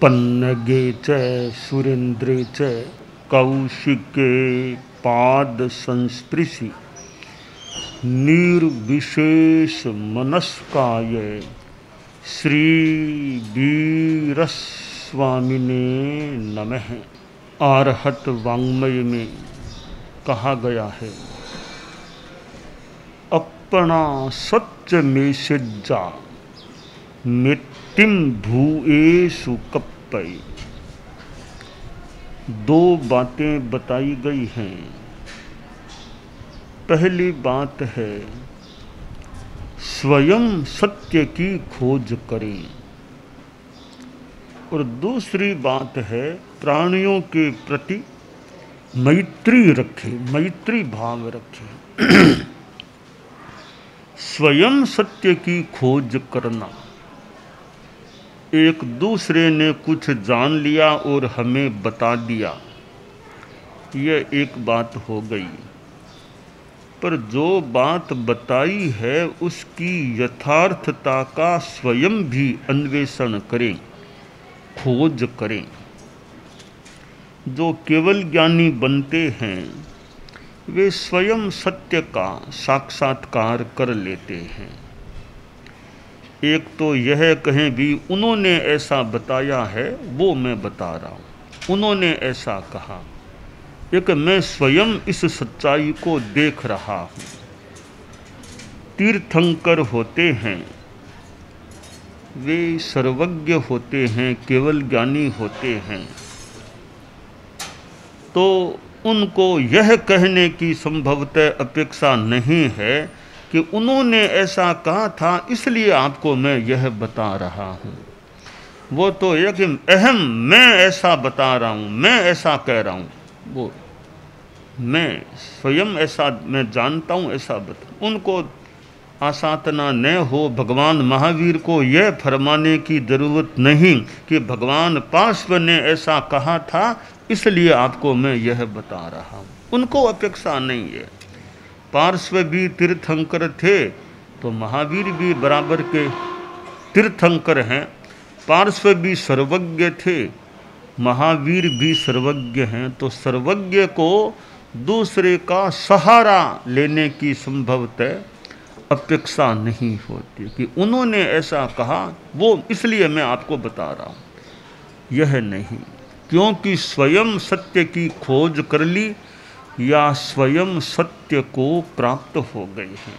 पन्नगे च सुरेन्द्रे च कौशिके पाद संस्पृशि निर्विशेष मनस्काय श्री वीरस्वामिने नमः। आरहत वाङ्मय में कहा गया है, अपना सत्य में सिज्जा मृत्युम भूएषु कप्पै। दो बातें बताई गई हैं। पहली बात है स्वयं सत्य की खोज करें, और दूसरी बात है प्राणियों के प्रति मैत्री रखें, मैत्री भाव रखें। स्वयं सत्य की खोज करना, एक दूसरे ने कुछ जान लिया और हमें बता दिया, यह एक बात हो गई। पर जो बात बताई है उसकी यथार्थता का स्वयं भी अन्वेषण करें, खोज करें। जो केवल ज्ञानी बनते हैं वे स्वयं सत्य का साक्षात्कार कर लेते हैं। एक तो यह कहें भी उन्होंने ऐसा बताया है, वो मैं बता रहा हूँ, उन्होंने ऐसा कहा। एक मैं स्वयं इस सच्चाई को देख रहा हूँ। तीर्थंकर होते हैं, वे सर्वज्ञ होते हैं, केवल ज्ञानी होते हैं, तो उनको यह कहने की संभवतः अपेक्षा नहीं है कि उन्होंने ऐसा कहा था इसलिए आपको मैं यह बता रहा हूँ। वो तो यह कि अहम मैं ऐसा बता रहा हूँ, मैं ऐसा कह रहा हूँ, वो मैं स्वयं ऐसा मैं जानता हूँ ऐसा बता। उनको आसातना न हो। भगवान महावीर को यह फरमाने की जरूरत नहीं कि भगवान पार्श्व ने ऐसा कहा था इसलिए आपको मैं यह बता रहा हूँ। उनको अपेक्षा नहीं है। पार्श्व भी तीर्थंकर थे तो महावीर भी बराबर के तीर्थंकर हैं। पार्श्व भी सर्वज्ञ थे, महावीर भी सर्वज्ञ हैं। तो सर्वज्ञ को दूसरे का सहारा लेने की संभवतः अपेक्षा नहीं होती कि उन्होंने ऐसा कहा वो इसलिए मैं आपको बता रहा हूँ, यह नहीं। क्योंकि स्वयं सत्य की खोज कर ली या स्वयं सत्य को प्राप्त हो गए हैं।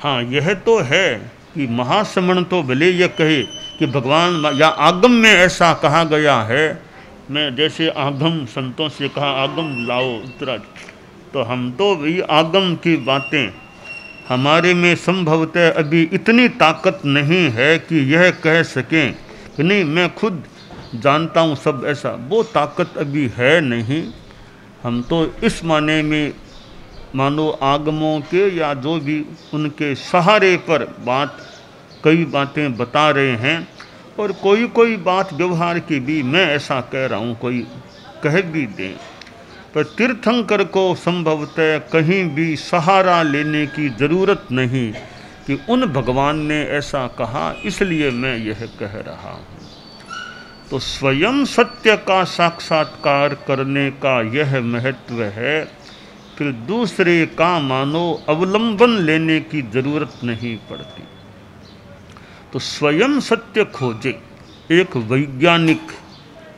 हाँ, यह तो है कि महाश्रमण तो भले यह कहे कि भगवान या आगम में ऐसा कहा गया है। मैं जैसे आगम संतों से कहा आगम लाओ उत्तरा, तो हम तो भी आगम की बातें हमारे में संभवतः अभी इतनी ताकत नहीं है कि यह कह सकें कि नहीं मैं खुद जानता हूँ सब ऐसा, वो ताकत अभी है नहीं। हम तो इस माने में मानो आगमों के या जो भी उनके सहारे पर कई बातें बता रहे हैं, और कोई कोई बात व्यवहार की भी मैं ऐसा कह रहा हूँ कोई कह भी दें। पर तीर्थंकर को संभवतः कहीं भी सहारा लेने की ज़रूरत नहीं कि उन भगवान ने ऐसा कहा इसलिए मैं यह कह रहा हूँ। तो स्वयं सत्य का साक्षात्कार करने का यह महत्व है। फिर दूसरे का मानो अवलंबन लेने की ज़रूरत नहीं पड़ती। तो स्वयं सत्य खोजे। एक वैज्ञानिक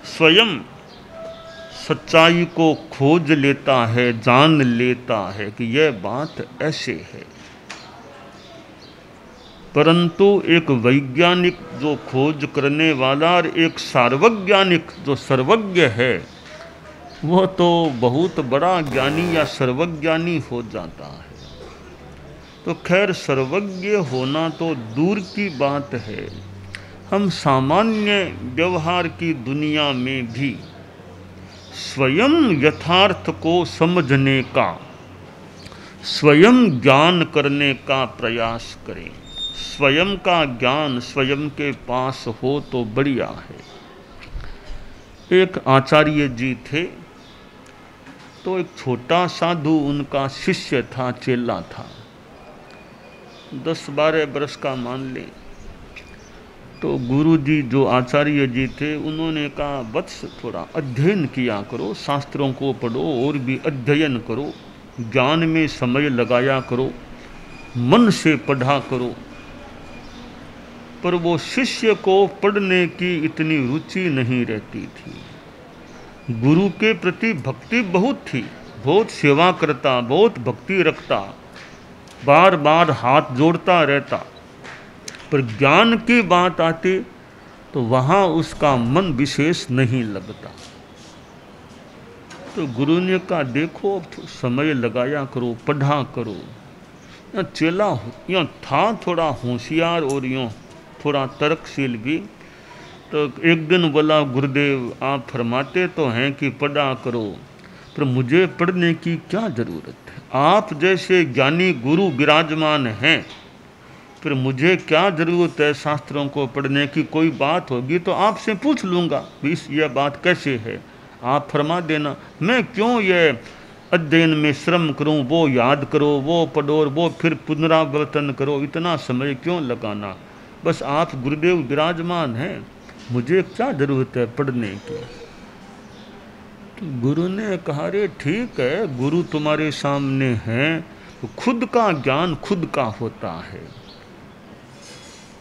स्वयं सच्चाई को खोज लेता है, जान लेता है कि यह बात ऐसे है। परंतु एक वैज्ञानिक जो खोज करने वाला और एक सार्वज्ञानिक जो सर्वज्ञ है, वो तो बहुत बड़ा ज्ञानी या सर्वज्ञानी हो जाता है। तो खैर सर्वज्ञ होना तो दूर की बात है, हम सामान्य व्यवहार की दुनिया में भी स्वयं यथार्थ को समझने का, स्वयं ज्ञान करने का प्रयास करें। स्वयं का ज्ञान स्वयं के पास हो तो बढ़िया है। एक आचार्य जी थे, तो एक छोटा साधु उनका शिष्य था, चेला था, 10-12 बरस का मान लें। तो गुरु जी जो आचार्य जी थे उन्होंने कहा वत्स थोड़ा अध्ययन किया करो, शास्त्रों को पढ़ो और भी अध्ययन करो, ज्ञान में समय लगाया करो, मन से पढ़ा करो। पर वो शिष्य को पढ़ने की इतनी रुचि नहीं रहती थी। गुरु के प्रति भक्ति बहुत थी, बहुत सेवा करता, बहुत भक्ति रखता, बार बार हाथ जोड़ता रहता, पर ज्ञान की बात आती तो वहाँ उसका मन विशेष नहीं लगता। तो गुरु ने कहा देखो अब समय लगाया करो, पढ़ा करो। या चेला या था थोड़ा होशियार और यूँ थोड़ा तर्कशील भी। तो एक दिन बोला गुरुदेव आप फरमाते तो हैं कि पढ़ा करो, पर मुझे पढ़ने की क्या ज़रूरत है, आप जैसे ज्ञानी गुरु विराजमान हैं, फिर मुझे क्या ज़रूरत है शास्त्रों को पढ़ने की। कोई बात होगी तो आपसे पूछ लूँगा इस यह बात कैसे है, आप फरमा देना। मैं क्यों ये अध्ययन में श्रम करूं, वो याद करो, वो पढ़ो और वो फिर पुनरावर्तन करो, इतना समय क्यों लगाना। बस आप गुरुदेव विराजमान हैं, मुझे क्या ज़रूरत है पढ़ने की। तो गुरु ने कहा रे ठीक है, गुरु तुम्हारे सामने हैं तो खुद का ज्ञान खुद का होता है।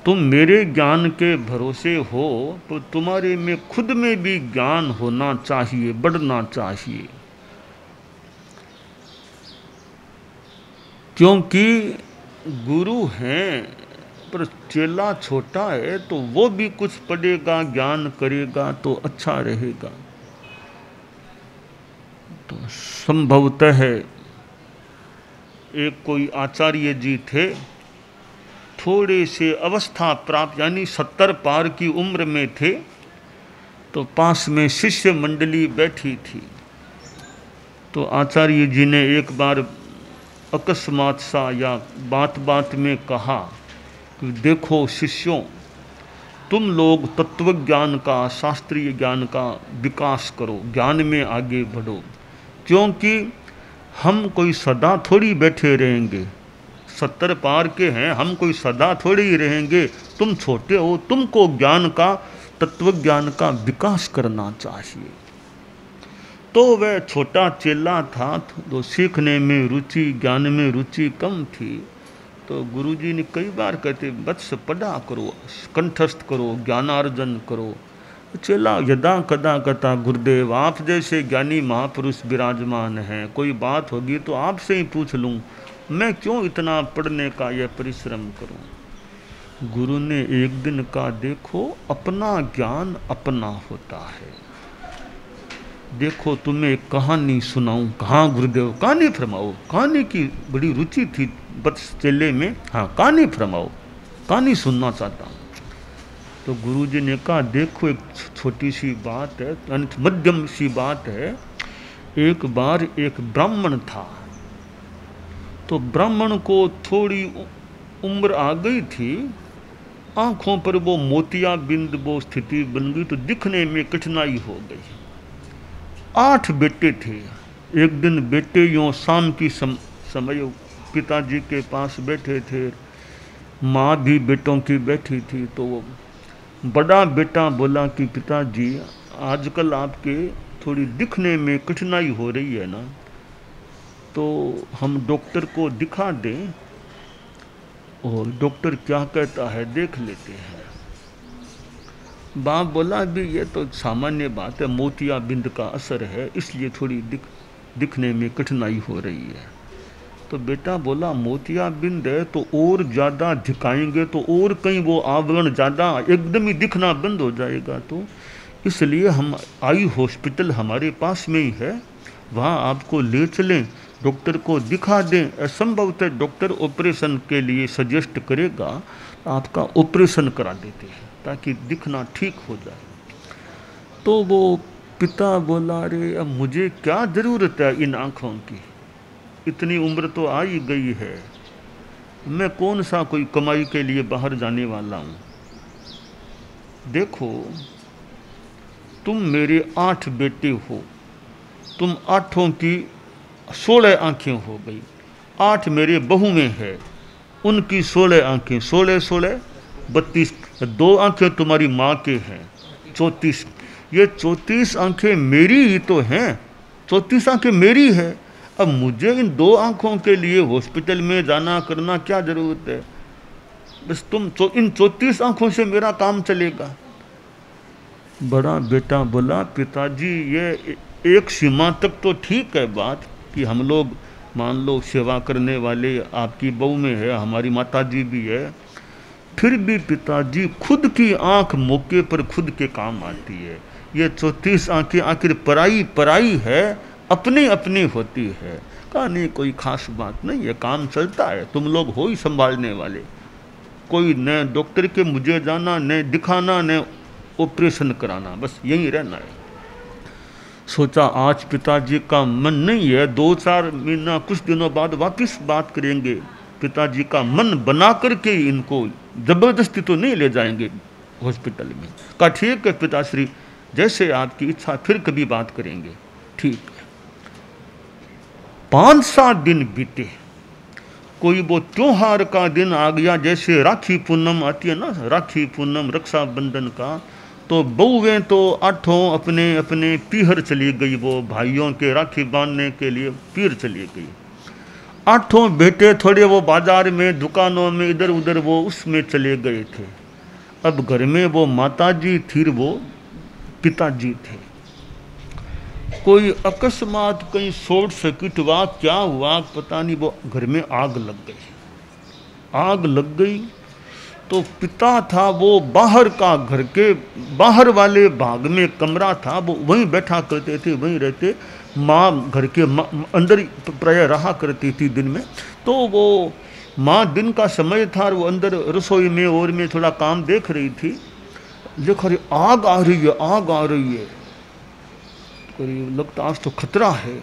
तुम मेरे ज्ञान के भरोसे हो तो तुम्हारे में खुद में भी ज्ञान होना चाहिए, बढ़ना चाहिए। क्योंकि गुरु हैं पर चेला छोटा है तो वो भी कुछ पढ़ेगा, ज्ञान करेगा तो अच्छा रहेगा। तो संभवतः एक कोई आचार्य जी थे, थोड़े से अवस्था प्राप्त यानी 70 पार की उम्र में थे। तो पास में शिष्य मंडली बैठी थी। तो आचार्य जी ने एक बार अकस्मात सा या बात बात में कहा कि देखो शिष्यों, तुम लोग तत्व ज्ञान का, शास्त्रीय ज्ञान का विकास करो, ज्ञान में आगे बढ़ो। क्योंकि हम कोई सदा थोड़ी बैठे रहेंगे, 70 पार के हैं, हम कोई सदा थोड़ी ही रहेंगे। तुम छोटे हो, तुमको ज्ञान का, तत्व ज्ञान का विकास करना चाहिए। तो वह छोटा चेला था तो सीखने में रुचि, ज्ञान में रुचि कम थी। तो गुरुजी ने कई बार कहते वत्स पढ़ा करो, कंठस्थ करो, ज्ञानार्जन करो। चेला यदा कदा कथा गुरुदेव आप जैसे ज्ञानी महापुरुष विराजमान हैं, कोई बात होगी तो आपसे ही पूछ लूँ, मैं क्यों इतना पढ़ने का यह परिश्रम करूं। गुरु ने एक दिन कहा देखो अपना ज्ञान अपना होता है। देखो तुम्हें एक कहानी सुनाऊं। कहाँ गुरुदेव, कहानी फरमाओ। कहानी की बड़ी रुचि थी बस चेले में। हाँ कहानी फरमाओ, कहानी सुनना चाहता हूँ। तो गुरुजी ने कहा देखो एक छोटी सी बात है, मध्यम सी बात है। एक बार एक ब्राह्मण था। तो ब्राह्मण को थोड़ी उम्र आ गई थी, आँखों पर वो मोतियाबिंद वो स्थिति बन गई तो दिखने में कठिनाई हो गई। 8 बेटे थे। एक दिन बेटे यूँ शाम की समय पिताजी के पास बैठे थे, माँ भी बेटों की बैठी थी। तो वो बड़ा बेटा बोला कि पिताजी आजकल आपके थोड़ी दिखने में कठिनाई हो रही है ना, तो हम डॉक्टर को दिखा दें। और डॉक्टर क्या कहता है देख लेते हैं। बाप बोला भी ये तो सामान्य बात है, मोतियाबिंद का असर है, इसलिए थोड़ी दिखने में कठिनाई हो रही है। तो बेटा बोला मोतियाबिंद है तो और ज़्यादा दिखाएंगे तो और कहीं वो आवरण ज़्यादा एकदम ही दिखना बंद हो जाएगा। तो इसलिए हम आई हॉस्पिटल हमारे पास में ही है, वहाँ आपको ले चलें, डॉक्टर को दिखा दें। असंभवतः डॉक्टर ऑपरेशन के लिए सजेस्ट करेगा, आपका ऑपरेशन करा देते हैं ताकि दिखना ठीक हो जाए। तो वो पिता बोला अरे अब मुझे क्या ज़रूरत है इन आँखों की, इतनी उम्र तो आ ही गई है, मैं कौन सा कोई कमाई के लिए बाहर जाने वाला हूँ। देखो तुम मेरे 8 बेटे हो, तुम 8 की 16 आँखें हो गई। 8 मेरे बहू में है, उनकी 16 आँखें, 16 16 32 2 आंखें तुम्हारी माँ के हैं, 34। ये 34 आंखें मेरी ही तो हैं, 34 आंखें मेरी है। अब मुझे इन 2 आंखों के लिए हॉस्पिटल में जाना करना क्या जरूरत है? बस तुम इन 34 आंखों से मेरा काम चलेगा। बड़ा बेटा बोला, पिताजी ये एक सीमा तक तो ठीक है बात कि हम लोग मान लो सेवा करने वाले, आपकी बहू में है, हमारी माताजी भी है, फिर भी पिताजी खुद की आंख मौके पर खुद के काम आती है। ये 34 आंखें आखिर पराई पराई है, अपनी अपनी होती है। कहा नहीं, कोई खास बात नहीं है, काम चलता है, तुम लोग हो ही संभालने वाले। कोई न डॉक्टर के मुझे जाना, न दिखाना, न ऑपरेशन कराना, बस यहीं रहना है। सोचा आज पिताजी का मन नहीं है, 2-4 महीना कुछ दिनों बाद वापस बात करेंगे। पिताजी का मन बना करके इनको जबरदस्ती तो नहीं ले जाएंगे हॉस्पिटल में। कहा ठीक है पिताश्री, जैसे आपकी इच्छा, फिर कभी बात करेंगे। ठीक है। 5-7 दिन बीते। कोई वो त्योहार का दिन आ गया, जैसे राखी पूनम आती है ना, राखी पूनम, रक्षाबंधन का, तो बहुएं तो 8 अपने अपने पीहर चली गई, वो भाइयों के राखी बांधने के लिए पीर चली गई। 8 बेटे थोड़े वो बाजार में, दुकानों में, इधर उधर वो उसमें चले गए थे। अब घर में वो माताजी थी, वो पिताजी थे। कोई अकस्मात कहीं शॉर्ट सर्किट हुआ, क्या हुआ पता नहीं, वो घर में आग लग गई। आग लग गई तो पिता था वो बाहर का, घर के बाहर वाले भाग में कमरा था, वो वहीं बैठा करते थे, वहीं रहते। माँ घर के अंदर प्राय रहा करती थी दिन में। तो वो माँ दिन का समय था, वो अंदर रसोई में और में थोड़ा काम देख रही थी। देखो अरे आग आ रही है, आग आ रही है, लगता आज तो खतरा है।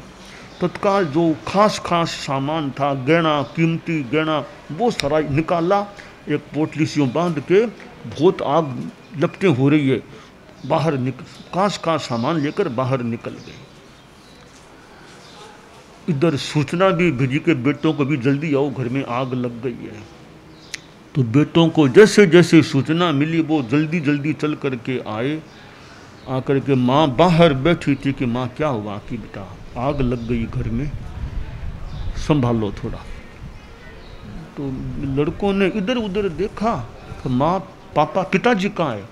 तत्काल जो खास खास सामान था, गहना, कीमती गहना, वो सारा निकाला, एक पोटली से बांध के, बहुत आग लपटें हो रही है, बाहर खास खास सामान लेकर बाहर निकल गए। इधर सूचना भी भेजी के बेटों को भी जल्दी आओ, घर में आग लग गई है। तो बेटों को जैसे जैसे सूचना मिली वो जल्दी जल्दी चल करके आए। आकर के माँ बाहर बैठी थी कि माँ क्या हुआ कि बेटा आग लग गई घर में, संभालो थोड़ा। तो लड़कों ने इधर उधर देखा तो माँ पापा पिताजी कहाँ है?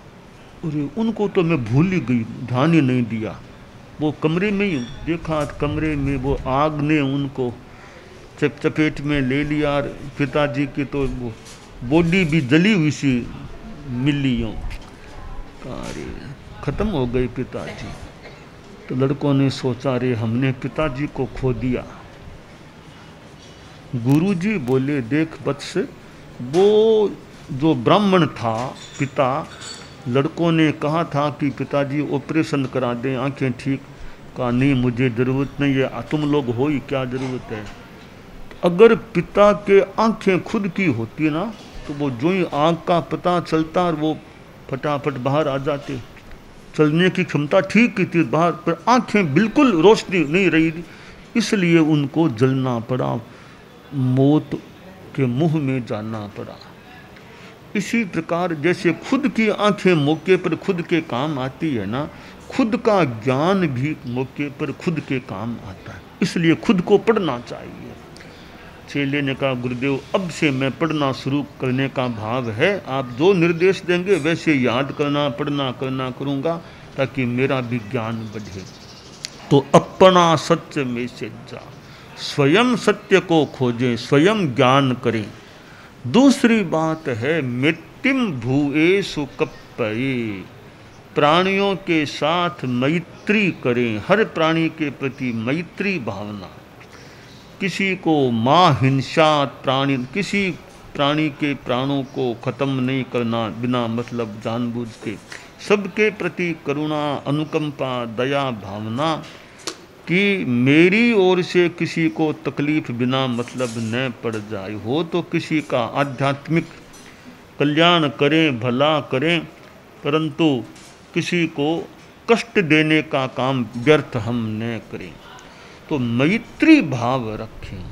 अरे उनको तो मैं भूल ही गई, ध्यान ही नहीं दिया। वो कमरे में ही देखा, कमरे में वो आग ने उनको चपेट में ले लिया। पिताजी की तो वो बॉडी भी जली हुई सी मिली यूँ। अरे खत्म हो गई पिताजी। तो लड़कों ने सोचा रे हमने पिताजी को खो दिया। गुरुजी बोले देख वत्स, वो जो ब्राह्मण था पिता, लड़कों ने कहा था कि पिताजी ऑपरेशन करा दें, आंखें ठीक। कहा नहीं मुझे ज़रूरत नहीं है, तुम लोग हो ही क्या ज़रूरत है। अगर पिता के आंखें खुद की होती ना तो वो जो ही आग का पता चलता और वो फटाफट बाहर आ जाते। चलने की क्षमता ठीक की थी बाहर, पर आंखें बिल्कुल रोशनी नहीं रही, इसलिए उनको जलना पड़ा, मौत के मुंह में जाना पड़ा। इसी प्रकार जैसे खुद की आंखें मौके पर खुद के काम आती है ना, खुद का ज्ञान भी मौके पर खुद के काम आता है। इसलिए खुद को पढ़ना चाहिए। चेले ने कहा गुरुदेव अब से मैं पढ़ना शुरू करने का भाव है, आप जो निर्देश देंगे वैसे याद करना पढ़ना करना करूँगा ताकि मेरा भी ज्ञान बढ़े। तो अपना सत्य में से जा, स्वयं सत्य को खोजें, स्वयं ज्ञान करें। दूसरी बात है मृत्युम भूएषु कप्पये, प्राणियों के साथ मैत्री करें, हर प्राणी के प्रति मैत्री भावना। किसी को मां हिंसा प्राणी, किसी प्राणी के प्राणों को खत्म नहीं करना बिना मतलब जानबूझ के, सबके प्रति करुणा अनुकंपा दया भावना कि मेरी ओर से किसी को तकलीफ बिना मतलब न पड़ जाए। हो तो किसी का आध्यात्मिक कल्याण करें, भला करें, परंतु किसी को कष्ट देने का काम व्यर्थ हम न करें। तो मैत्री भाव रखें,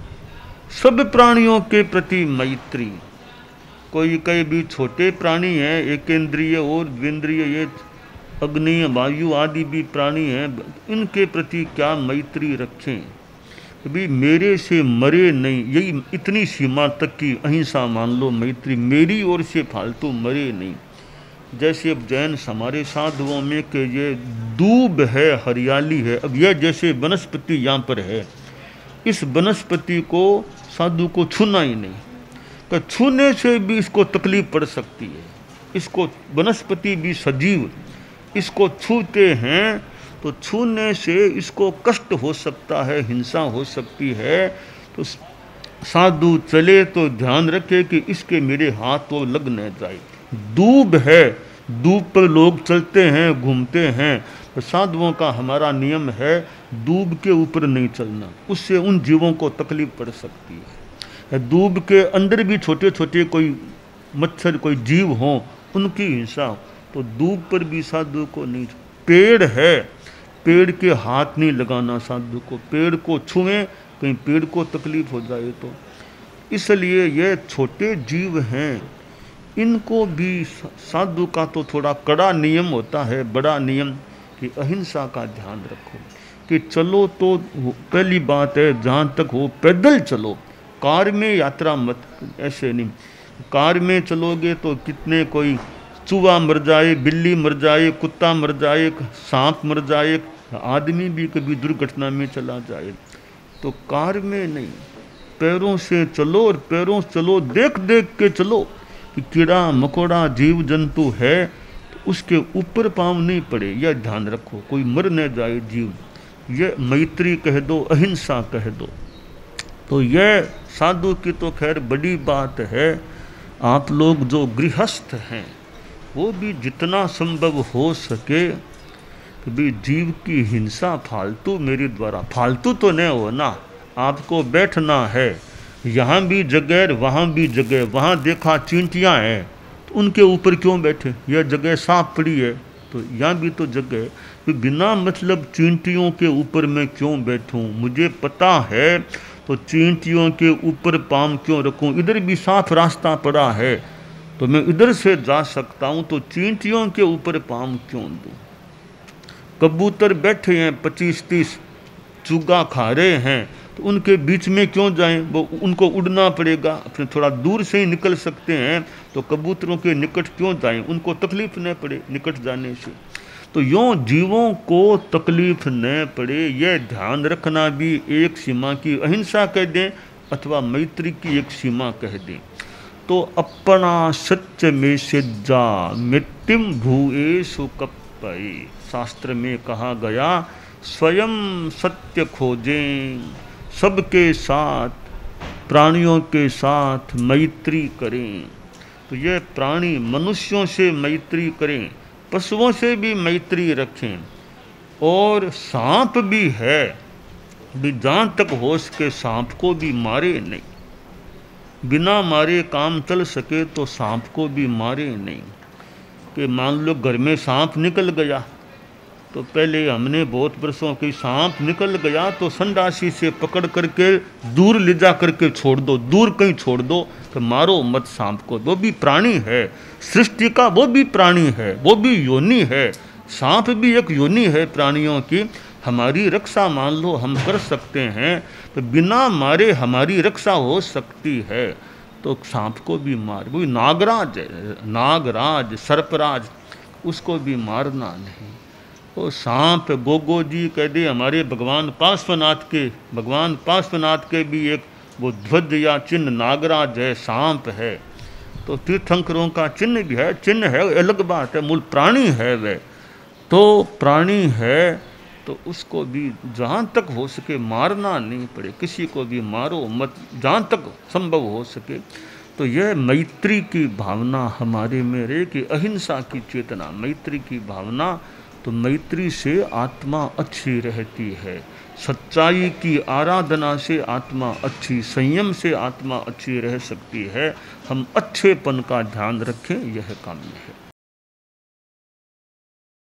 सब प्राणियों के प्रति मैत्री। कोई कई भी छोटे प्राणी हैं, एक इंद्रिय और द्विंद्रिय, ये अग्नि वायु आदि भी प्राणी हैं, इनके प्रति क्या मैत्री रखें? भी मेरे से मरे नहीं, यही इतनी सीमा तक की अहिंसा मान लो, मैत्री, मेरी ओर से फालतू मरे नहीं। जैसे अब जैन हमारे साधुओं में कि ये दूब है, हरियाली है, अब यह जैसे वनस्पति यहाँ पर है, इस वनस्पति को साधु को छूना ही नहीं, तो छूने से भी इसको तकलीफ पड़ सकती है। इसको वनस्पति भी सजीव, इसको छूते हैं तो छूने से इसको कष्ट हो सकता है, हिंसा हो सकती है। तो साधु चले तो ध्यान रखे कि इसके मेरे हाथ तो लग न जाए। दूब है, दूब पर लोग चलते हैं, घूमते हैं, तो साधुओं का हमारा नियम है दूब के ऊपर नहीं चलना, उससे उन जीवों को तकलीफ पड़ सकती है। दूब के अंदर भी छोटे छोटे कोई मच्छर, कोई जीव हों, उनकी हिंसा हो, तो दूब पर भी साधु को नहीं। पेड़ है, पेड़ के हाथ नहीं लगाना साधु को, पेड़ को छुएं कहीं पेड़ को तकलीफ हो जाए तो। इसलिए ये छोटे जीव हैं, इनको भी साधु का तो थोड़ा कड़ा नियम होता है, बड़ा नियम कि अहिंसा का ध्यान रखो कि चलो तो पहली बात है जहाँ तक हो पैदल चलो, कार में यात्रा मत, ऐसे नहीं। कार में चलोगे तो कितने कोई चूहा मर जाए, बिल्ली मर जाए, कुत्ता मर जाए, सांप मर जाए, आदमी भी कभी दुर्घटना में चला जाए। तो कार में नहीं, पैरों से चलो, और पैरों से चलो देख देख के चलो कि कीड़ा मकोड़ा जीव जंतु है तो उसके ऊपर पाँव नहीं पड़े, यह ध्यान रखो, कोई मर न जाए जीव। यह मैत्री कह दो, अहिंसा कह दो। तो यह साधु की तो खैर बड़ी बात है। आप लोग जो गृहस्थ हैं वो भी जितना संभव हो सके कि भी जीव की हिंसा फालतू मेरे द्वारा, फालतू तो नहीं हो ना, आपको बैठना है, यहाँ भी जगह वहाँ भी जगह, वहाँ देखा चींटियाँ हैं तो उनके ऊपर क्यों बैठे, यह जगह साफ पड़ी है तो यहाँ भी तो जगह, तो बिना मतलब चींटियों के ऊपर मैं क्यों बैठूँ, मुझे पता है तो चींटियों के ऊपर पाँव क्यों रखूँ, इधर भी साफ रास्ता पड़ा है तो मैं इधर से जा सकता हूँ, तो चींटियों के ऊपर पाँव क्यों दूँ। कबूतर बैठे हैं 25-30 चुगा खा रहे हैं तो उनके बीच में क्यों जाएं, वो उनको उड़ना पड़ेगा, अपने थोड़ा दूर से ही निकल सकते हैं, तो कबूतरों के निकट क्यों जाएं, उनको तकलीफ न पड़े निकट जाने से। तो यूँ जीवों को तकलीफ न पड़े, यह ध्यान रखना भी एक सीमा की अहिंसा कह दें अथवा मैत्री की एक सीमा कह दें। तो अपना सत्य में सिज्जा मृत्युम भूए सुकप्पये, शास्त्र में कहा गया स्वयं सत्य खोजें, सबके साथ प्राणियों के साथ मैत्री करें। तो ये प्राणी मनुष्यों से मैत्री करें, पशुओं से भी मैत्री रखें, और सांप भी है भी जहाँ तक हो सके सांप को भी मारे नहीं, बिना मारे काम चल सके तो सांप को भी मारे नहीं। कि मान लो घर में सांप निकल गया तो पहले हमने बहुत वर्षों की सांप निकल गया तो संडासी से पकड़ करके दूर ले जा करके छोड़ दो, दूर कहीं छोड़ दो, तो मारो मत सांप को, वो भी प्राणी है, सृष्टि का वो भी प्राणी है, वो भी योनि है, सांप भी एक योनि है प्राणियों की। हमारी रक्षा मान लो हम कर सकते हैं तो बिना मारे हमारी रक्षा हो सकती है, तो सांप को भी मार, वही नागराज है, नागराज सर्पराज, उसको भी मारना नहीं। वो सांप गोगो जी कह दे हमारे भगवान पार्श्वनाथ के भी एक वो ध्वज या चिन्ह नागराज है, सांप है, तो तीर्थंकरों का चिन्ह भी है, चिन्ह है अलग बात है, मूल प्राणी है वह, तो प्राणी है तो उसको भी जहाँ तक हो सके मारना नहीं पड़े, किसी को भी मारो मत जहाँ तक संभव हो सके। तो यह मैत्री की भावना हमारे में रहे कि अहिंसा की चेतना, मैत्री की भावना, तो मैत्री से आत्मा अच्छी रहती है, सच्चाई की आराधना से आत्मा अच्छी, संयम से आत्मा अच्छी रह सकती है। हम अच्छेपन का ध्यान रखें, यह काम्य है।